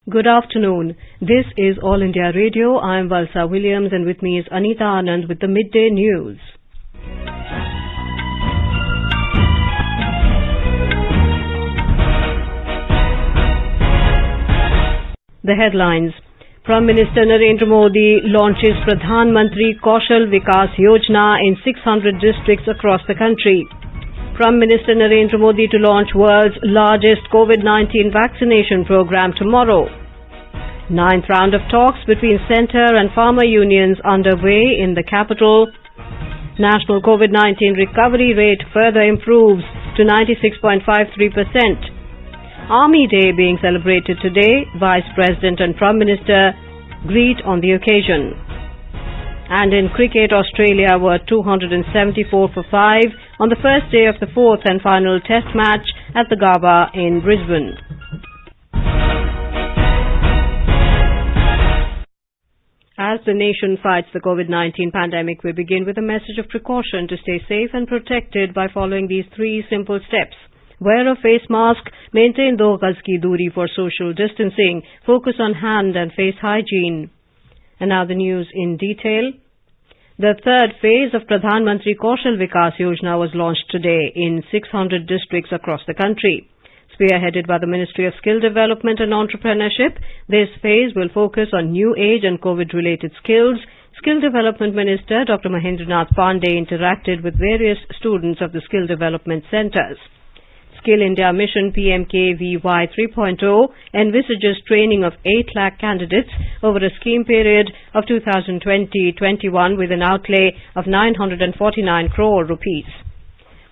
Good afternoon. This is All India Radio. I am Valsa Williams and with me is Anita Anand with the Midday News. The headlines. Prime Minister Narendra Modi launches Pradhan Mantri Kaushal Vikas Yojana in 600 districts across the country. Prime Minister Narendra Modi to launch world's largest COVID-19 vaccination program tomorrow. Ninth round of talks between centre and farmer unions underway in the capital. National COVID-19 recovery rate further improves to 96.53%. Army Day being celebrated today. Vice President and Prime Minister greet on the occasion. And in cricket, Australia were 274 for 5 on the first day of the fourth and final test match at the Gabba in Brisbane. As the nation fights the COVID-19 pandemic, we begin with a message of precaution to stay safe and protected by following these 3 simple steps. Wear a face mask, maintain 2 gaz ki duri for social distancing, focus on hand and face hygiene. And now the news in detail. The third phase of Pradhan Mantri Kaushal Vikas Yojana was launched today in 600 districts across the country. Spearheaded by the Ministry of Skill Development and Entrepreneurship, this phase will focus on new age and COVID-related skills. Skill Development Minister Dr. Mahendranath Pandey interacted with various students of the Skill Development Centres. Skill India Mission PMKVY 3.0 envisages training of 8 lakh candidates over a scheme period of 2020-21 with an outlay of 949 crore rupees.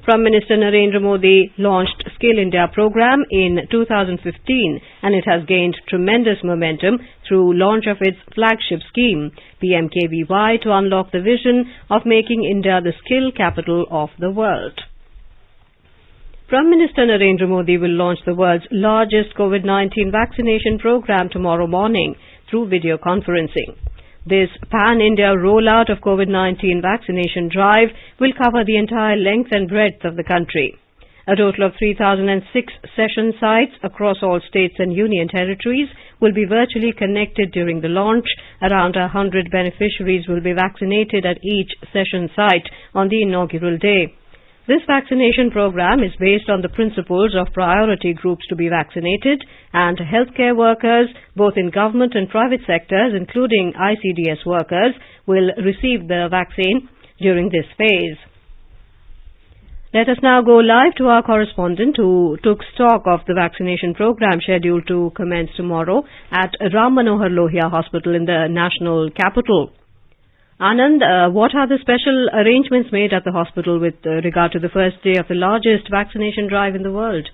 Prime Minister Narendra Modi launched Skill India program in 2015 and it has gained tremendous momentum through launch of its flagship scheme PMKVY to unlock the vision of making India the skill capital of the world. Prime Minister Narendra Modi will launch the world's largest COVID-19 vaccination program tomorrow morning through video conferencing. This pan-India rollout of COVID-19 vaccination drive will cover the entire length and breadth of the country. A total of 3,006 session sites across all states and union territories will be virtually connected during the launch. Around 100 beneficiaries will be vaccinated at each session site on the inaugural day. This vaccination program is based on the principles of priority groups to be vaccinated, and healthcare workers, both in government and private sectors, including ICDS workers, will receive the vaccine during this phase. Let us now go live to our correspondent who took stock of the vaccination program scheduled to commence tomorrow at Ram Manohar Lohia Hospital in the national capital. Anand, what are the special arrangements made at the hospital with regard to the first day of the largest vaccination drive in the world?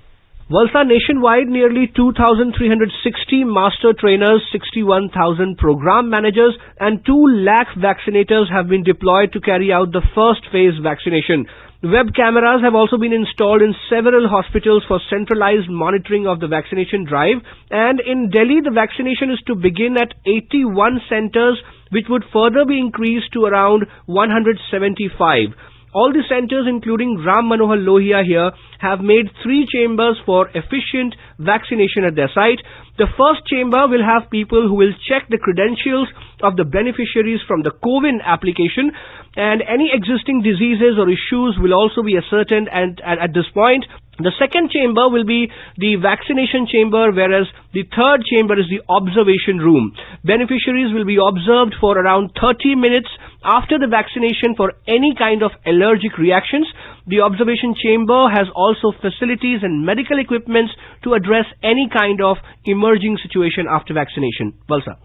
Valsa, nationwide, nearly 2,360 master trainers, 61,000 program managers and 2 lakh vaccinators have been deployed to carry out the first phase vaccination. Web cameras have also been installed in several hospitals for centralized monitoring of the vaccination drive. And in Delhi, the vaccination is to begin at 81 centers, which would further be increased to around 175. All the centers, including Ram Manohar Lohia here, have made 3 chambers for efficient vaccination at their site. The first chamber will have people who will check the credentials of the beneficiaries from the CoWIN application, and any existing diseases or issues will also be ascertained. And at this point, the second chamber will be the vaccination chamber, whereas the third chamber is the observation room. Beneficiaries will be observed for around 30 minutes after the vaccination for any kind of allergic reactions. The observation chamber has also facilities and medical equipments to address any kind of emerging situation after vaccination. Valsa.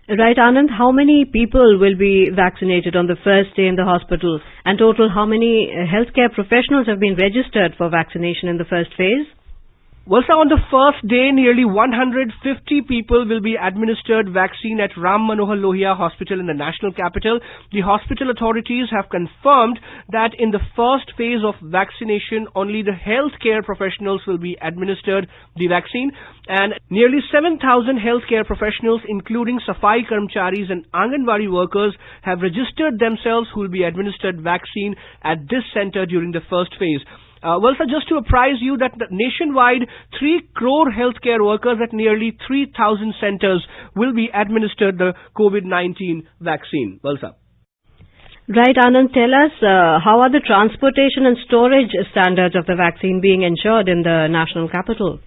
Right, Anand, how many people will be vaccinated on the first day in the hospital? And total, how many healthcare professionals have been registered for vaccination in the first phase? Well, sir, on the first day, nearly 150 people will be administered vaccine at Ram Manohar Lohia Hospital in the national capital. The hospital authorities have confirmed that in the first phase of vaccination, only the healthcare professionals will be administered the vaccine. And nearly 7,000 healthcare professionals, including Safai Karmcharis and Anganwadi workers, have registered themselves who will be administered vaccine at this center during the first phase. Well, sir, just to apprise you that nationwide 3 crore healthcare workers at nearly 3,000 centers will be administered the COVID-19 vaccine. Well, sir. Right, Anand, tell us how are the transportation and storage standards of the vaccine being ensured in the national capital?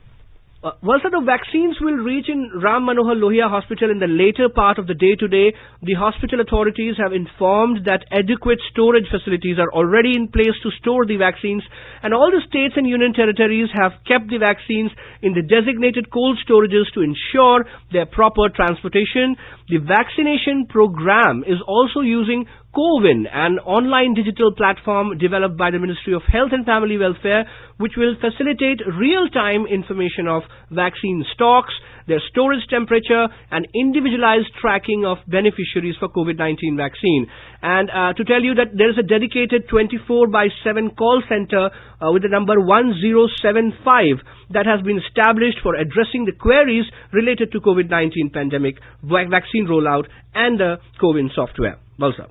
Well, sir, the vaccines will reach in Ram Manohar Lohia Hospital in the later part of the day today. The hospital authorities have informed that adequate storage facilities are already in place to store the vaccines, and all the states and union territories have kept the vaccines in the designated cold storages to ensure their proper transportation. The vaccination program is also using CoWIN, an online digital platform developed by the Ministry of Health and Family Welfare, which will facilitate real-time information of vaccine stocks, their storage temperature, and individualized tracking of beneficiaries for COVID-19 vaccine. And to tell you that there is a dedicated 24/7 call center with the number 1075 that has been established for addressing the queries related to COVID-19 pandemic, vaccine rollout, and the CoWIN software. Well, sir.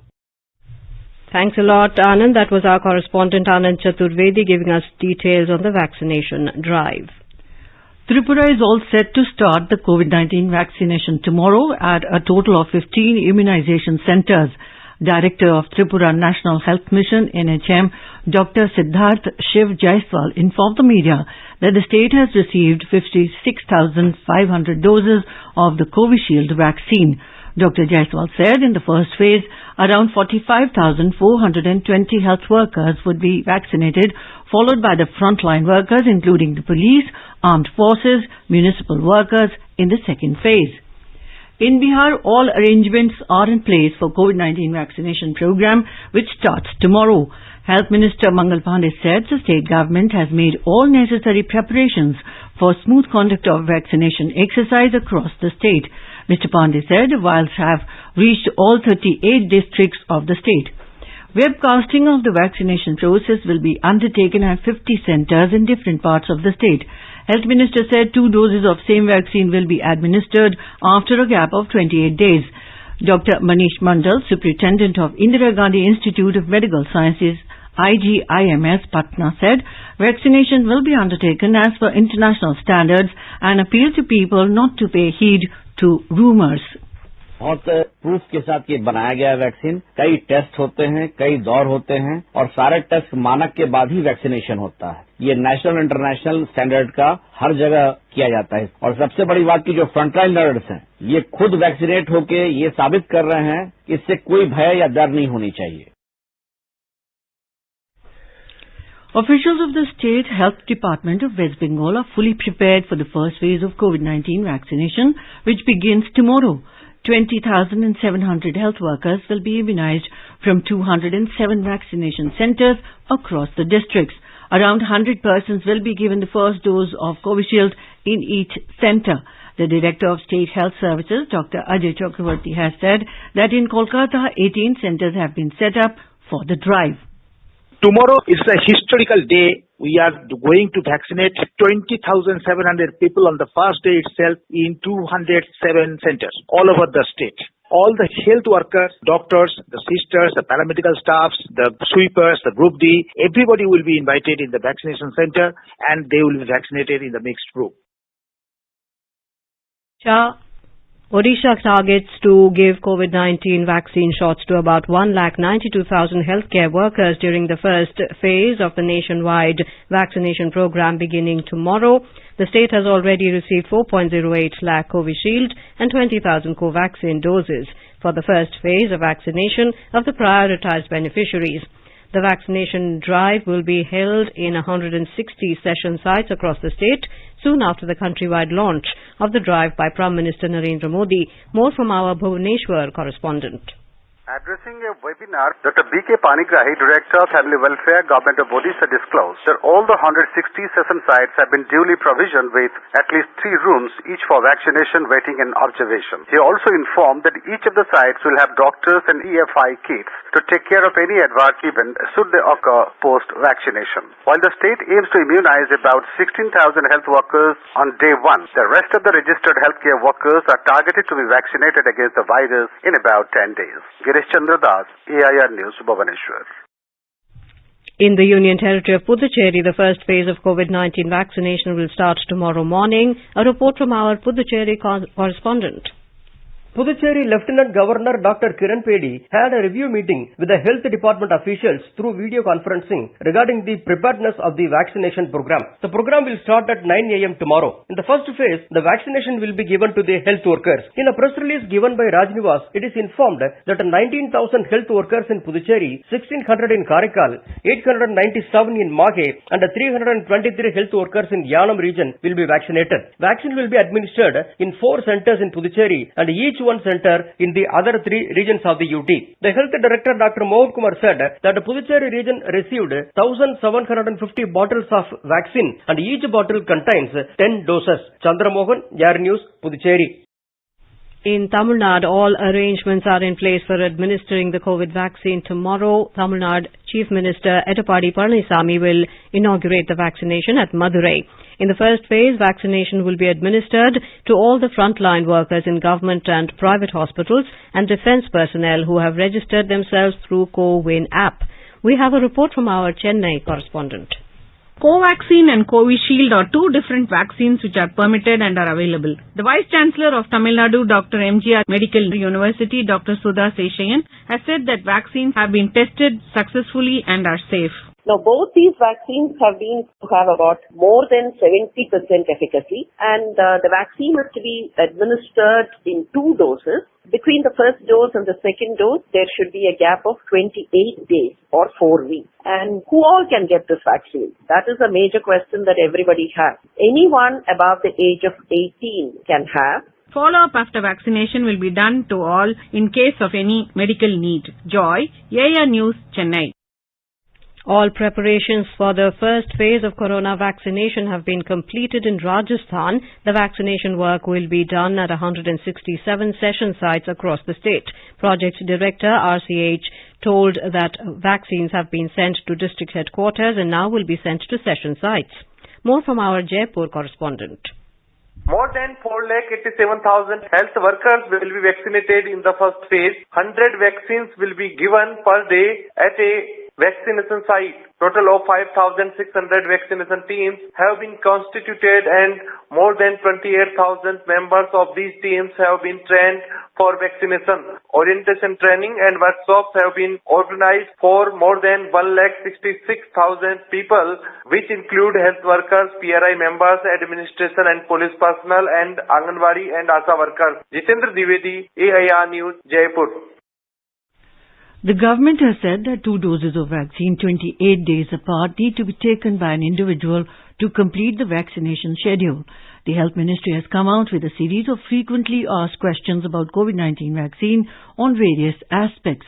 Thanks a lot, Anand. That was our correspondent Anand Chaturvedi giving us details on the vaccination drive. Tripura is all set to start the COVID-19 vaccination tomorrow at a total of 15 immunization centers. Director of Tripura National Health Mission, NHM, Dr. Siddharth Shiv Jaiswal informed the media that the state has received 56,500 doses of the Covishield vaccine. Dr. Jaiswal said in the first phase, around 45,420 health workers would be vaccinated, followed by the frontline workers, including the police, armed forces, municipal workers in the second phase. In Bihar, all arrangements are in place for COVID-19 vaccination program, which starts tomorrow. Health Minister Mangal Pandey said the state government has made all necessary preparations for smooth conduct of vaccination exercise across the state. Mr. Pandey said vials have reached all 38 districts of the state. Webcasting of the vaccination process will be undertaken at 50 centers in different parts of the state. Health Minister said 2 doses of same vaccine will be administered after a gap of 28 days. Dr. Manish Mandal, Superintendent of Indira Gandhi Institute of Medical Sciences, IGIMS, Patna, said vaccination will be undertaken as per international standards and appeal to people not to pay heed to rumors. बहुत proof के साथ ये बनाया गया vaccine. कई test होते हैं, कई दौर होते हैं और सारे टेस्ट मानक के बाद ही वैक्सीनेशन होता है। ये नेशनल इंटरनेशनल स्टैंडर्ड का हर जगह किया जाता है। और सबसे बड़ी बात की जो फ्रंटलाइन लर्नर्स हैं, ये खुद वैक्सीनेट होके ये साबित कर रहे हैं कि इससे कोई भय या डर नहीं होनी चाहिए। Officials of the State Health Department of West Bengal are fully prepared for the first phase of COVID-19 vaccination, which begins tomorrow. 20,700 health workers will be immunized from 207 vaccination centers across the districts. Around 100 persons will be given the first dose of Covishield in each center. The Director of State Health Services, Dr. Ajay Chakravarti, has said that in Kolkata, 18 centers have been set up for the drive. Tomorrow is a historical day. We are going to vaccinate 20,700 people on the first day itself in 207 centers all over the state. All the health workers, doctors, the sisters, the paramedical staffs, the sweepers, the Group D, everybody will be invited in the vaccination center and they will be vaccinated in the mixed group. Odisha targets to give COVID-19 vaccine shots to about 192,000 healthcare workers during the first phase of the nationwide vaccination program beginning tomorrow. The state has already received 4.08 lakh Covishield and 20,000 Covaxin doses for the first phase of vaccination of the prioritized beneficiaries. The vaccination drive will be held in 160 session sites across the state soon after the countrywide launch of the drive by Prime Minister Narendra Modi. More from our Bhubaneswar correspondent. Addressing a webinar, Dr. B.K. Panigrahi, Director of Family Welfare, Government of Odisha, disclosed that all the 160 session sites have been duly provisioned with at least 3 rooms, each for vaccination, waiting and observation. He also informed that each of the sites will have doctors and EFI kits to take care of any adverse event should they occur post-vaccination. While the state aims to immunize about 16,000 health workers on day 1, the rest of the registered healthcare workers are targeted to be vaccinated against the virus in about 10 days. Chandra Das, AIR News, Bhubaneswar. In the Union Territory of Puducherry, the first phase of COVID-19 vaccination will start tomorrow morning. A report from our Puducherry correspondent. Puducherry Lieutenant Governor Dr. Kiran Pedi had a review meeting with the health department officials through video conferencing regarding the preparedness of the vaccination program. The program will start at 9 a.m. tomorrow. In the first phase, the vaccination will be given to the health workers. In a press release given by Rajnivas, it is informed that 19,000 health workers in Puducherry, 1,600 in Karaikal, 897 in Mahe and 323 health workers in Yanam region will be vaccinated. Vaccine will be administered in 4 centers in Puducherry and each one center in the other 3 regions of the UT. The Health Director Dr. Mohan Kumar said that the Puducherry region received 1,750 bottles of vaccine and each bottle contains 10 doses. Chandra Mohan, Air News, Puducherry. In Tamil Nadu, all arrangements are in place for administering the COVID vaccine tomorrow. Tamil Nadu Chief Minister Edappadi Palaniswamy will inaugurate the vaccination at Madurai. In the first phase, vaccination will be administered to all the frontline workers in government and private hospitals and defence personnel who have registered themselves through CoWIN app. We have a report from our Chennai correspondent. Covaxin and Covishield are 2 different vaccines which are permitted and are available. The Vice Chancellor of Tamil Nadu, Dr. MGR Medical University, Dr. Sudha Seshayan, has said that vaccines have been tested successfully and are safe. Now, both these vaccines have about more than 70% efficacy, and the vaccine has to be administered in 2 doses. Between the first dose and the second dose, there should be a gap of 28 days or 4 weeks. And who all can get this vaccine? That is a major question that everybody has. Anyone above the age of 18 can have. Follow-up after vaccination will be done to all in case of any medical need. Joy, AIR News, Chennai. All preparations for the first phase of corona vaccination have been completed in Rajasthan. The vaccination work will be done at 167 session sites across the state. Project Director RCH told that vaccines have been sent to district headquarters and now will be sent to session sites. More from our Jaipur correspondent. More than 4,87,000 health workers will be vaccinated in the first phase. 100 vaccines will be given per day at a vaccination site. Total of 5,600 vaccination teams have been constituted and more than 28,000 members of these teams have been trained for vaccination. Orientation training and workshops have been organized for more than 1,66,000 people, which include health workers, PRI members, administration and police personnel and Anganwadi and ASHA workers. Jitendra Dwivedi, AIR News, Jaipur. The government has said that 2 doses of vaccine 28 days apart need to be taken by an individual to complete the vaccination schedule. The Health Ministry has come out with a series of frequently asked questions about COVID-19 vaccine on various aspects.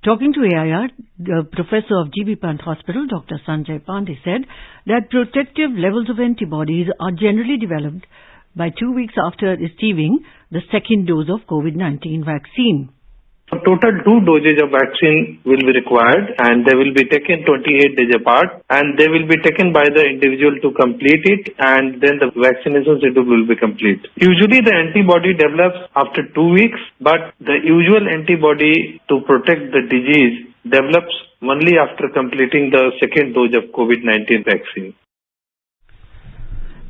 Talking to AIR, the professor of GB Pant Hospital, Dr. Sanjay Pandey, said that protective levels of antibodies are generally developed by 2 weeks after receiving the second dose of COVID-19 vaccine. A total 2 doses of vaccine will be required and they will be taken 28 days apart and they will be taken by the individual to complete it and then the vaccination schedule will be complete. Usually the antibody develops after 2 weeks, but the usual antibody to protect the disease develops only after completing the second dose of COVID-19 vaccine.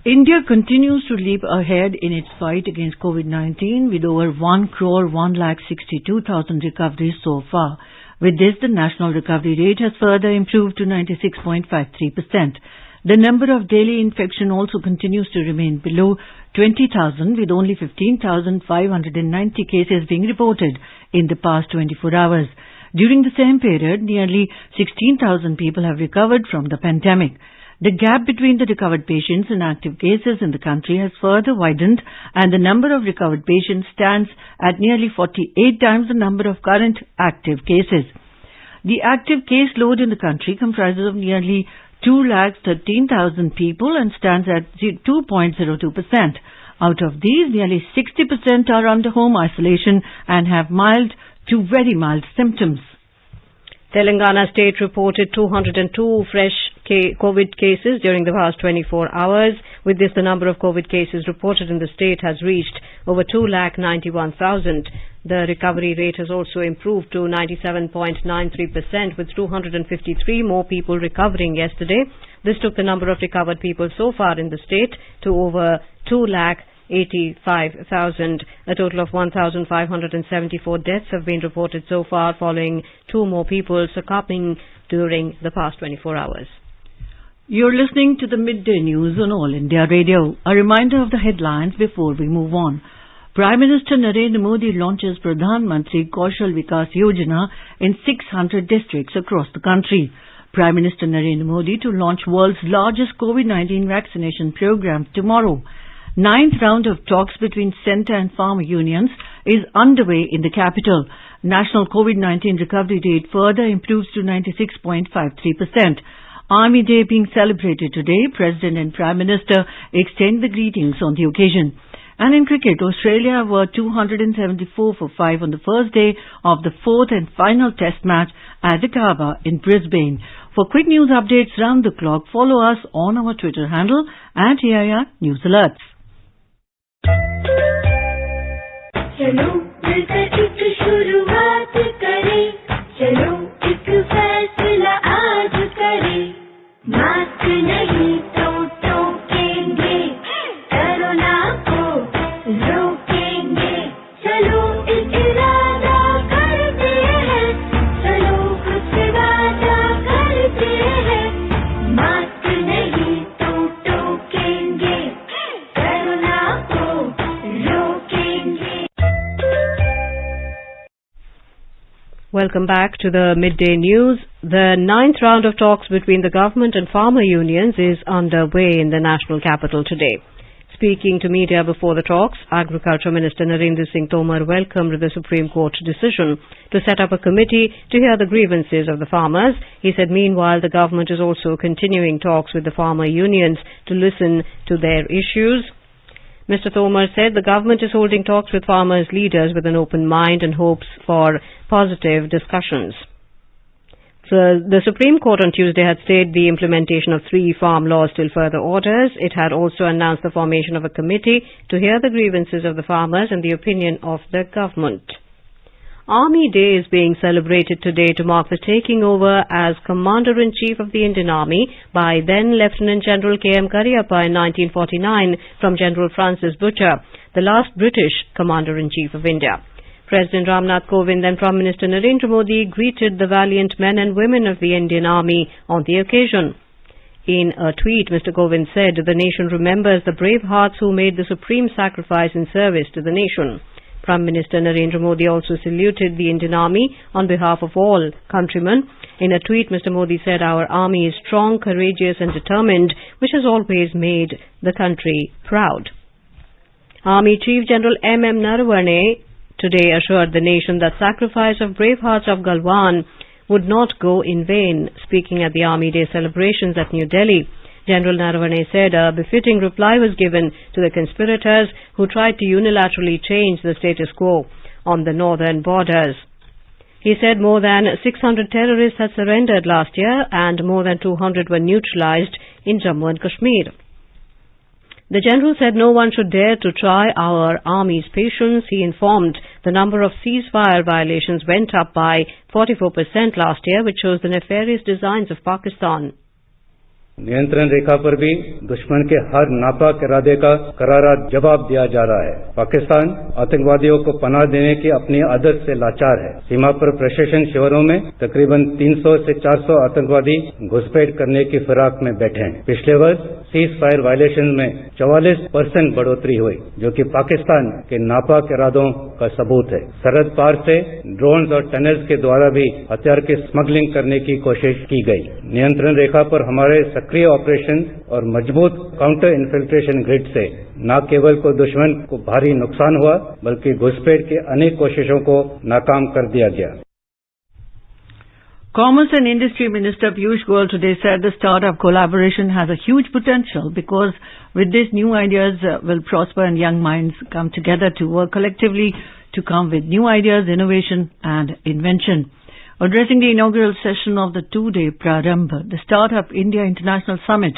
India continues to leap ahead in its fight against COVID-19 with over 1,162,000 recoveries so far. With this, the national recovery rate has further improved to 96.53%. The number of daily infection also continues to remain below 20,000 with only 15,590 cases being reported in the past 24 hours. During the same period, nearly 16,000 people have recovered from the pandemic. The gap between the recovered patients and active cases in the country has further widened and the number of recovered patients stands at nearly 48 times the number of current active cases. The active case load in the country comprises of nearly 213,000 people and stands at 2.02%. Out of these, nearly 60% are under home isolation and have mild to very mild symptoms. Telangana state reported 202 fresh COVID cases during the past 24 hours. With this, the number of COVID cases reported in the state has reached over 291,000. The recovery rate has also improved to 97.93%, with 253 more people recovering yesterday. This took the number of recovered people so far in the state to over 2,85,000. A total of 1,574 deaths have been reported so far, following 2 more people succumbing during the past 24 hours. You're listening to the Midday News on All India Radio. A reminder of the headlines before we move on. Prime Minister Narendra Modi launches Pradhan Mantri Kaushal Vikas Yojana in 600 districts across the country. Prime Minister Narendra Modi to launch world's largest COVID-19 vaccination program tomorrow. 9th round of talks between centre and farmer unions is underway in the capital. National COVID-19 recovery rate further improves to 96.53%. Army Day being celebrated today, President and Prime Minister extend the greetings on the occasion. And in cricket, Australia were 274 for 5 on the first day of the 4th and final test match at the Kaaba in Brisbane. For quick news updates round the clock, follow us on our Twitter handle @AIR News Alerts. चलो मिलकर एक शुरुआत करें, चलो एक फैसला आज करें, मास्क नहीं तो टोकेंगे, कोरोना को रोकेंगे, चलो एक इरादा करते हैं, चलो कुछ वादा करते हैं, मास्क नहीं तो टोकेंगे, कोरोना को रोकेंगे. Welcome back to the Midday News. The 9th round of talks between the government and farmer unions is underway in the national capital today. Speaking to media before the talks, Agriculture Minister Narendra Singh Tomar welcomed the Supreme Court decision to set up a committee to hear the grievances of the farmers. He said meanwhile the government is also continuing talks with the farmer unions to listen to their issues. Mr. Tomar said the government is holding talks with farmers' leaders with an open mind and hopes for positive discussions. The Supreme Court on Tuesday had stayed the implementation of 3 farm laws till further orders. It had also announced the formation of a committee to hear the grievances of the farmers and the opinion of the government. Army Day is being celebrated today to mark the taking over as Commander-in-Chief of the Indian Army by then Lieutenant General K.M. Cariappa in 1949 from General Francis Butcher, the last British Commander-in-Chief of India. President Ramnath Kovind and Prime Minister Narendra Modi greeted the valiant men and women of the Indian Army on the occasion. In a tweet, Mr. Kovind said, "The nation remembers the brave hearts who made the supreme sacrifice in service to the nation." Prime Minister Narendra Modi also saluted the Indian Army on behalf of all countrymen. In a tweet, Mr. Modi said, "Our army is strong, courageous and determined, which has always made the country proud." Army Chief General M.M. Narawane today assured the nation that sacrifice of brave hearts of Galwan would not go in vain. Speaking at the Army Day celebrations at New Delhi, General Narawane said a befitting reply was given to the conspirators who tried to unilaterally change the status quo on the northern borders. He said more than 600 terrorists had surrendered last year and more than 200 were neutralized in Jammu and Kashmir. The general said no one should dare to try our army's patience. He informed the number of ceasefire violations went up by 44% last year, which shows the nefarious designs of Pakistan. नियंत्रण रेखा पर भी दुश्मन के हर नापाक इरादे का करारा जवाब दिया जा रहा है। पाकिस्तान आतंकवादियों को पनाह देने की अपनी आदत से लाचार है। सीमा पर प्रशासन शिविरों में तकरीबन 300 से 400 आतंकवादी घुसपैठ करने की फिराक में बैठे हैं। पिछले वर्ष सीज फायर वायलेशन में 44% बढ़ोतरी हुई, जो कि पाकिस्तान के नापाक इरादों का सबूत है। सरहद पार से ड्रोन्स और टनल्स के द्वारा भी हथियार की स्मगलिंग करने की कोशिश की गई। नियंत्रण रेखा पर हमारे सक्रिय ऑपरेशन और मजबूत काउंटर इन्फिल्ट्रेशन ग्रिड से न केवल को दुश्मन को भारी नुकसान हुआ, बल्कि घुसपैठ की अनेक कोशिशों को नाकाम कर दिया गया। Commerce and Industry Minister Piyush Goyal today said the startup collaboration has a huge potential because with this new ideas will prosper and young minds come together to work collectively to come with new ideas, innovation and invention. Addressing the inaugural session of the 2-day Prarambh, the Startup India International Summit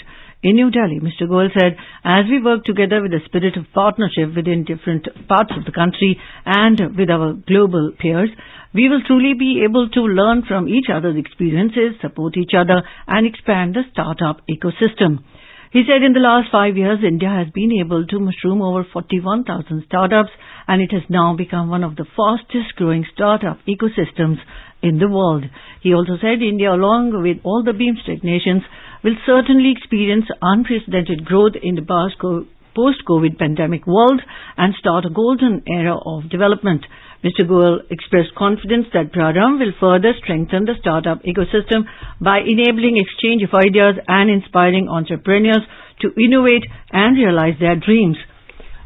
In New Delhi, Mr. Goel said, as we work together with a spirit of partnership within different parts of the country and with our global peers, we will truly be able to learn from each other's experiences, support each other, and expand the startup ecosystem. He said in the last 5 years, India has been able to mushroom over 41,000 startups, and it has now become one of the fastest growing startup ecosystems in the world. He also said India, along with all the BIMSTEC nations, will certainly experience unprecedented growth in the post-COVID pandemic world and start a golden era of development. Mr. Goel expressed confidence that Praram will further strengthen the startup ecosystem by enabling exchange of ideas and inspiring entrepreneurs to innovate and realize their dreams.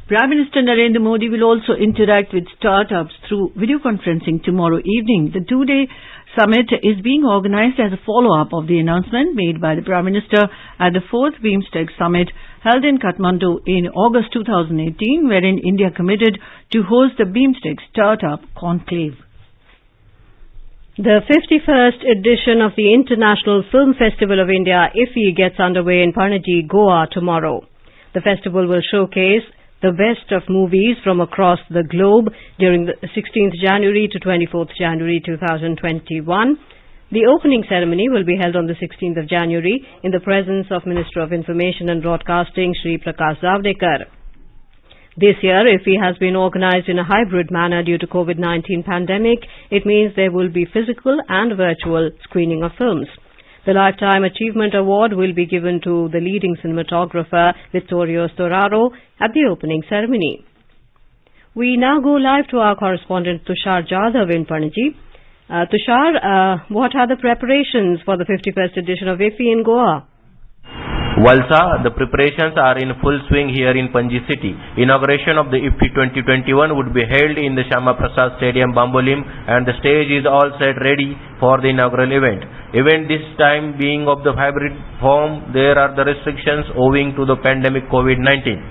Prime Minister Narendra Modi will also interact with startups through video conferencing tomorrow evening. The two-day summit is being organized as a follow-up of the announcement made by the Prime Minister at the 4th BIMSTEC Summit held in Kathmandu in August 2018, wherein India committed to host the BIMSTEC Startup Conclave. The 51st edition of the International Film Festival of India, Ife, gets underway in Panaji, Goa tomorrow. The festival will showcase the best of movies from across the globe during the 16th January to 24th January 2021. The opening ceremony will be held on the 16th of January in the presence of Minister of Information and Broadcasting, Shri Prakash Javadekar. This year, Ife has been organized in a hybrid manner due to COVID-19 pandemic. It means there will be physical and virtual screening of films. The Lifetime Achievement Award will be given to the leading cinematographer Vittorio Storaro at the opening ceremony. We now go live to our correspondent Tushar Jadhav in Panaji. Tushar, what are the preparations for the 51st edition of Ife in Goa? Valsa, the preparations are in full swing here in Panji city. Inauguration of the Ife 2021 would be held in the Shama Prasad Stadium, Bambolim, and the stage is all set ready for the inaugural event. Event this time being of the hybrid form, there are the restrictions owing to the pandemic COVID-19.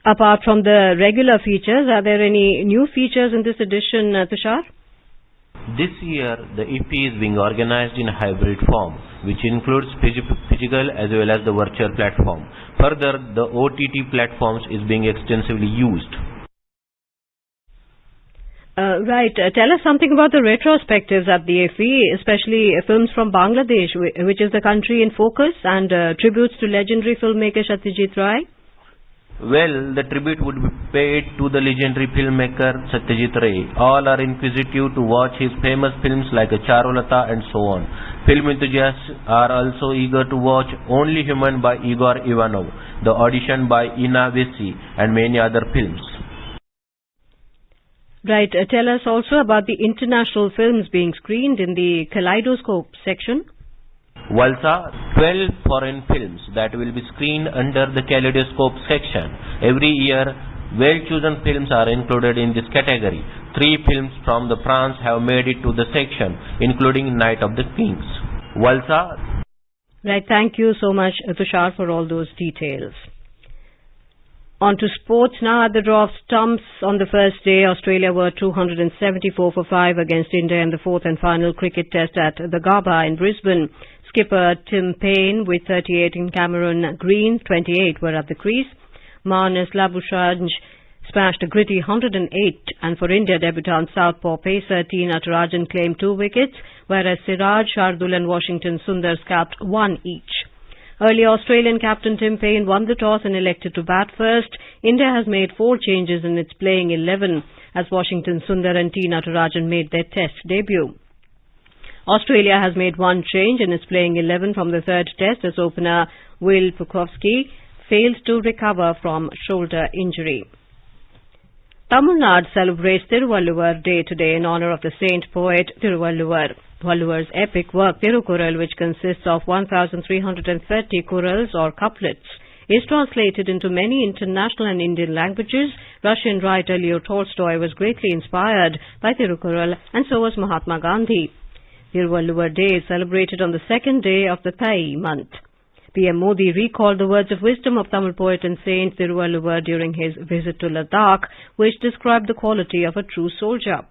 Apart from the regular features, are there any new features in this edition, Tushar? This year, the Ife is being organized in hybrid form, which includes physical as well as the virtual platform. Further, the OTT platforms is being extensively used. Right. Tell us something about the retrospectives at the Ife, especially films from Bangladesh, which is the country in focus, and tributes to legendary filmmaker Satyajit Ray. Well, the tribute would be paid to the legendary filmmaker Satyajit Ray. All are inquisitive to watch his famous films like Charulata and so on. Film enthusiasts are also eager to watch Only Human by Igor Ivanov, The Audition by Ina Vesi, and many other films. Right. Tell us also about the international films being screened in the Kaleidoscope section. Valsa, 12 foreign films that will be screened under the Kaleidoscope section. Every year, well-chosen films are included in this category. 3 films from France have made it to the section, including Night of the Kings. Valsa. Right, thank you so much, Tushar, for all those details. On to sports now. At the draw of stumps on the first day, Australia were 274 for 5 against India in the fourth and final cricket test at the Gabba in Brisbane. Skipper Tim Payne with 38 and Cameron Green 28 were at the crease. Marnus Labuschagne smashed a gritty 108, and for India, debutant southpaw pacer T. Natarajan claimed 2 wickets, whereas Siraj, Shardul and Washington Sundar scalped 1 each. Early Australian captain Tim Payne won the toss and elected to bat first. India has made 4 changes in its playing 11 as Washington Sundar and T. Natarajan made their test debut. Australia has made 1 change in its playing 11 from the third test as opener Will Pucovski failed to recover from shoulder injury. Tamil Nadu celebrates Thiruvalluvar Day today in honor of the saint poet Thiruvalluvar. Valluvar's epic work Thirukural, which consists of 1,330 kurals or couplets, is translated into many international and Indian languages. Russian writer Leo Tolstoy was greatly inspired by Thirukural, and so was Mahatma Gandhi. Thiruvalluvar Day is celebrated on the second day of the Thai month. PM Modi recalled the words of wisdom of Tamil poet and saint Thiruvalluvar during his visit to Ladakh, which described the quality of a true soldier.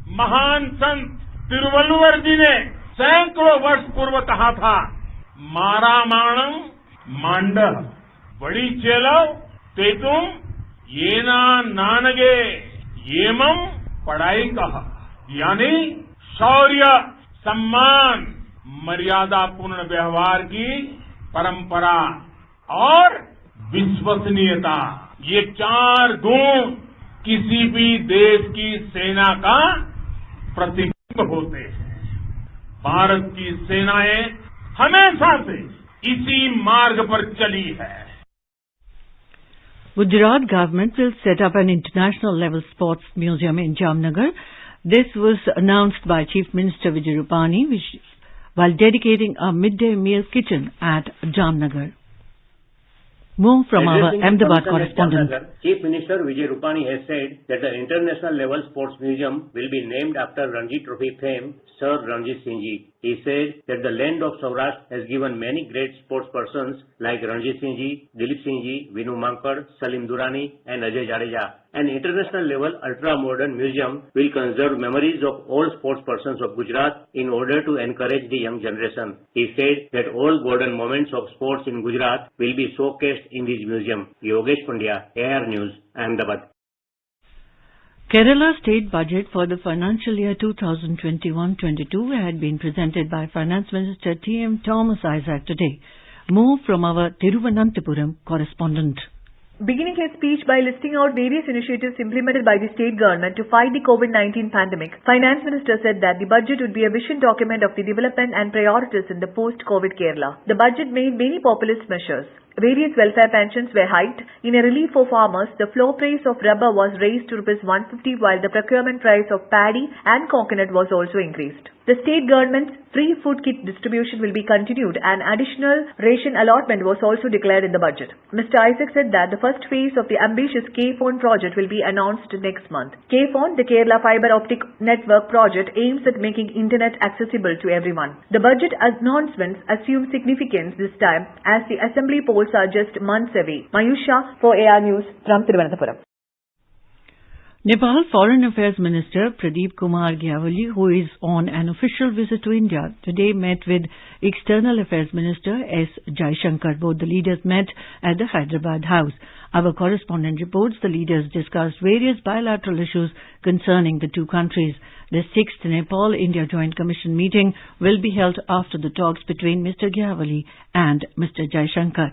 महान संत तिरुवल्लुवर जी ने सैकड़ों वर्ष पूर्व कहा था, मारामाणम मांड बड़ी चेलव तेतुम येना नानगे येमम पढ़ाई कहा, यानी शौर्य, सम्मान, मर्यादापूर्ण व्यवहार की परंपरा और विश्वसनीयता, ये 4 गुण किसी भी देश की सेना का प्रतिबिंब होते हैं। भारत की सेनाएं हमेशा से इसी मार्ग पर चली है। Gujarat government will set up an international level sports museum in Jamnagar. This was announced by Chief Minister Vijay Rupani while dedicating a midday meal kitchen at Jamnagar. More from our Ahmedabad correspondent. Chief Minister Vijay Rupani has said that the international level sports museum will be named after Ranji Trophy fame Sir Ranjit Singh Ji. He said that the land of Saurashtra has given many great sports persons like Ranjit Singh Ji, Dilip Singh Ji, Vinu Mankad, Salim Durrani and Ajay Jadeja. An international level ultra-modern museum will conserve memories of all sports persons of Gujarat in order to encourage the young generation. He said that all golden moments of sports in Gujarat will be showcased in this museum. Yogesh Pandya, AR News, Ahmedabad. Kerala state budget for the financial year 2021-22 had been presented by Finance Minister T.M. Thomas Isaac today. More from our Thiruvananthapuram correspondent. Beginning his speech by listing out various initiatives implemented by the state government to fight the COVID-19 pandemic, Finance Minister said that the budget would be a vision document of the development and priorities in the post-COVID Kerala. The budget made many populist measures. Various welfare pensions were hiked. In a relief for farmers, the floor price of rubber was raised to ₹150 while the procurement price of paddy and coconut was also increased. The state government's free food kit distribution will be continued and additional ration allotment was also declared in the budget. Mr. Isaac said that the first phase of the ambitious K-Phone project will be announced next month. K-Phone, the Kerala Fibre Optic Network project, aims at making internet accessible to everyone. The budget announcements assume significance this time as the assembly polls are just months away. Mayusha for AR News from Thiruvananthapuram. Nepal Foreign Affairs Minister Pradeep Kumar Gyavali, who is on an official visit to India, today met with External Affairs Minister S. Jaishankar. Both the leaders met at the Hyderabad House. Our correspondent reports the leaders discussed various bilateral issues concerning the two countries. The 6th Nepal-India Joint Commission meeting will be held after the talks between Mr. Gyavali and Mr. Jaishankar.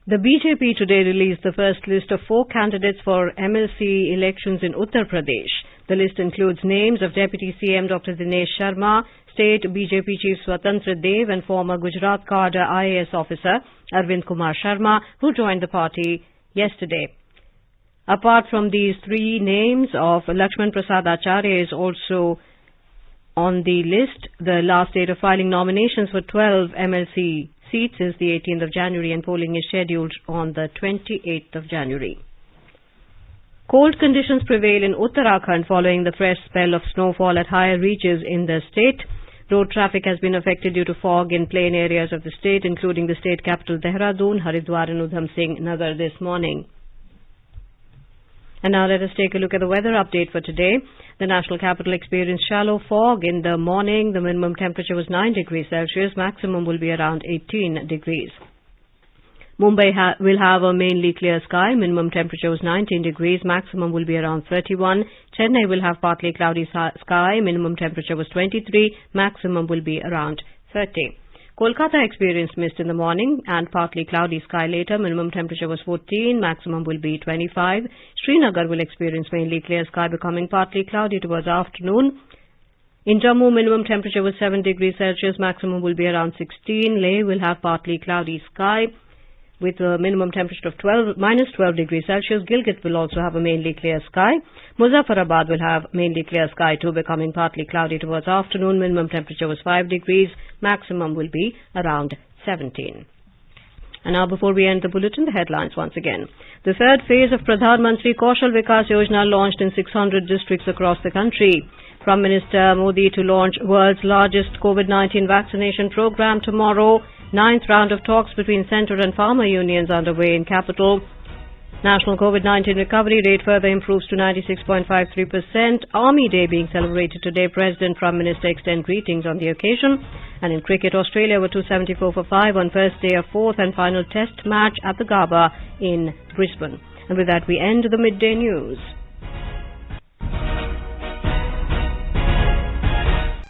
The BJP today released the first list of 4 candidates for MLC elections in Uttar Pradesh. The list includes names of Deputy CM Dr. Dinesh Sharma, State BJP Chief Swatantra Dev and former Gujarat cadre IAS officer Arvind Kumar Sharma, who joined the party yesterday. Apart from these 3 names of Lakshman Prasad Acharya is also on the list. The last date of filing nominations for 12 MLC seats is the 18th of January and polling is scheduled on the 28th of January. Cold conditions prevail in Uttarakhand following the fresh spell of snowfall at higher reaches in the state. Road traffic has been affected due to fog in plain areas of the state, including the state capital Dehradun, Haridwar and Udham Singh Nagar this morning. And now let us take a look at the weather update for today. The national capital experienced shallow fog in the morning. The minimum temperature was 9 degrees Celsius. Maximum will be around 18 degrees. Mumbai will have a mainly clear sky. Minimum temperature was 19 degrees. Maximum will be around 31. Chennai will have partly cloudy sky. Minimum temperature was 23. Maximum will be around 30. Kolkata experienced mist in the morning and partly cloudy sky later. Minimum temperature was 14. Maximum will be 25. Srinagar will experience mainly clear sky becoming partly cloudy towards afternoon. In Jammu, minimum temperature was 7 degrees Celsius. Maximum will be around 16. Leh will have partly cloudy sky with a minimum temperature of minus 12 degrees Celsius. Gilgit will also have a mainly clear sky. Muzaffarabad will have mainly clear sky too, becoming partly cloudy towards afternoon. Minimum temperature was 5 degrees. Maximum will be around 17. And now before we end the bulletin, the headlines once again. The third phase of Pradhan Mantri Kaushal Vikas Yojana launched in 600 districts across the country. Prime Minister Modi to launch world's largest COVID-19 vaccination program tomorrow. 9th round of talks between centre and farmer unions underway in capital. National COVID-19 recovery rate further improves to 96.53%. Army Day being celebrated today. President, Prime Minister extend greetings on the occasion. And in cricket, Australia were 274 for 5 on first day of fourth and final test match at the Gabba in Brisbane. And with that, we end the midday news.